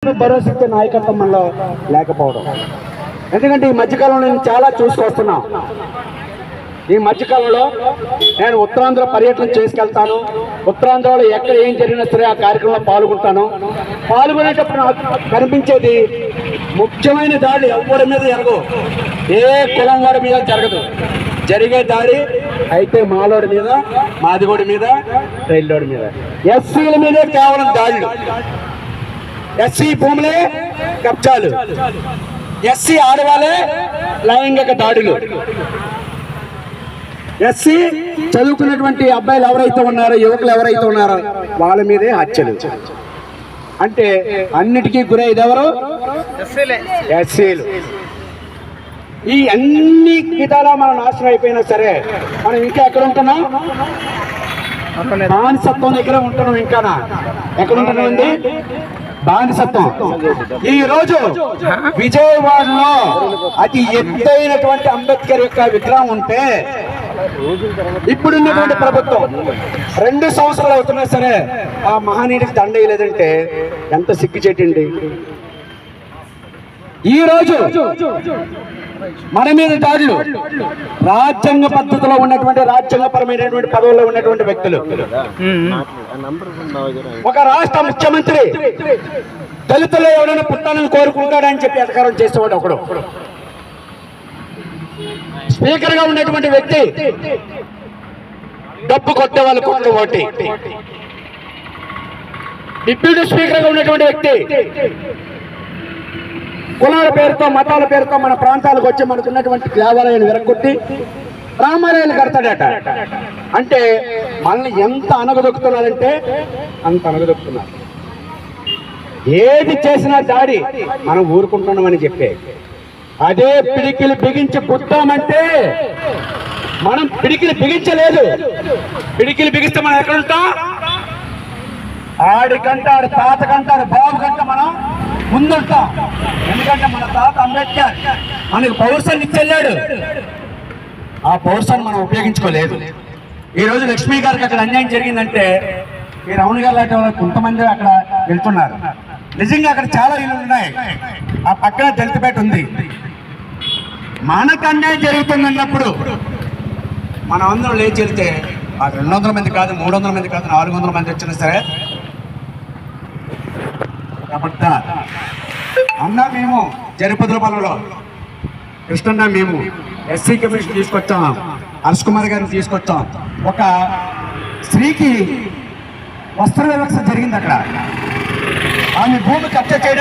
చెప్పి భరోసా ఇచ్చే నాయకత్వం మనలో లేకపోవడం. ఎందుకంటే ఈ మధ్యకాలంలో నేను చాలా చూసుకొస్తున్నాం. ఈ మధ్యకాలంలో నేను ఉత్తరాంధ్ర పర్యటన చేసుకెళ్తాను. ఉత్తరాంధ్రలో ఎక్కడ ఏం జరిగినా సరే ఆ కార్యక్రమంలో పాల్గొంటాను. పాల్గొనేటప్పుడు నాకు కనిపించేది ముఖ్యమైన దాడి ఎవరి మీద జరగదు, ఏ కులం వాడి మీద జరగదు. జరిగే దాడి అయితే మాలోడి మీద, మాదిగోడి మీద, రైల్లోడి మీద, ఎస్సీల మీదే కేవలం దాడులు. ఎస్సీ భూములే కబ్జాలు, ఎస్సీ ఆడవాళ్ళే లైంగిక దాడులు, ఎస్సీ చదువుకున్నటువంటి అబ్బాయిలు ఎవరైతే ఉన్నారో, యువకులు ఎవరైతే ఉన్నారో వాళ్ళ మీదే హత్యలు. అంటే అన్నిటికీ గురయ్యేది ఎవరు? ఎస్సీలు. ఈ అన్ని విధాలా మనం నాశనం అయిపోయినా సరే మనం ఇంకా ఎక్కడ ఉంటున్నాం? బానిసత్వం దగ్గర ఉంటున్నాం. ఇంకా ఎక్కడ ఉంటున్నామండి? బానిసత్వం. ఈ రోజు విజయవాడలో అతి ఎత్తైనటువంటి అంబేద్కర్ యొక్క విగ్రహం ఉంటే ఇప్పుడున్నటువంటి ప్రభుత్వం 2 సంవత్సరాలు అవుతున్నా సరే ఆ మహనీయుడికి దండ వేయలేదంటే ఎంత సిగ్గుచేటండి. ఈ రోజు మన మీద దాడులు రాజ్యాంగ పద్ధతిలో ఉన్నటువంటి, రాజ్యాంగపరమైనటువంటి పదవుల్లో ఉన్నటువంటి వ్యక్తులు. ఒక రాష్ట్ర ముఖ్యమంత్రి దళితుల్లో ఎవరైనా పుట్టాలని కోరుకుంటాడని చెప్పి అధికారం చేసేవాడు ఒకడు. స్పీకర్ గా ఉన్నటువంటి వ్యక్తి డబ్బు కొట్టే వాళ్ళు కొట్టు ఓటి. డిప్యూటీ స్పీకర్ గా ఉన్నటువంటి వ్యక్తి కులాల పేరుతో, మతాల పేరుతో మన ప్రాంతాలకు వచ్చి మనకున్నటువంటి దేవాలయాన్ని విరగొట్టి రామాలయాలు కడతాడట. అంటే మనల్ని ఎంత అనగదొక్కుతున్నారంటే అంత అనగదొక్కుతున్నారు. ఏది చేసినా దాడి మనం ఊరుకుంటున్నామని చెప్పే. అదే పిడికిలు బిగించి పుట్టామంటే మనం పిడికిలు బిగించలేదు. పిడికిలు బిగిస్తే మనం ఎక్కడ ఉంటాం? ఆడికంటాడు, తాతకంటాడు, బాబు కంట మనం ముందుంటాం. ఎందుకంటే మన తాత అంబేద్కర్ మనకు పౌరుషాన్ని ఇచ్చెళ్ళాడు. ఆ పౌరుషాన్ని మనం ఉపయోగించుకోలేదు. ఈ రోజు లక్ష్మీ గారికి అక్కడ అన్యాయం జరిగిందంటే ఈ రమణ గారు లాంటి వాళ్ళు కొంతమంది అక్కడ వెళ్తున్నారు. నిజంగా అక్కడ చాలా ఇల్లు ఉన్నాయి. ఆ పక్కన దళితపేట ఉంది. మనకు అన్యాయం జరుగుతుందన్నప్పుడు మనం అందరం లేచి వెళ్తే ఆ 200 మంది కాదు, 300 మంది కాదు, 400 మంది వచ్చినా సరే కాబట్టి అన్న మేము జరిపదులపాలలో కృష్ణన్న మేము ఎస్సీ కమిషన్ తీసుకొచ్చాం, హర్ష్ కుమార్ గారిని తీసుకొచ్చాం. ఒక స్త్రీకి వస్త్ర వ్యవస్థ జరిగింది అక్కడ. ఆమె భూమి కబ్జా చేయడం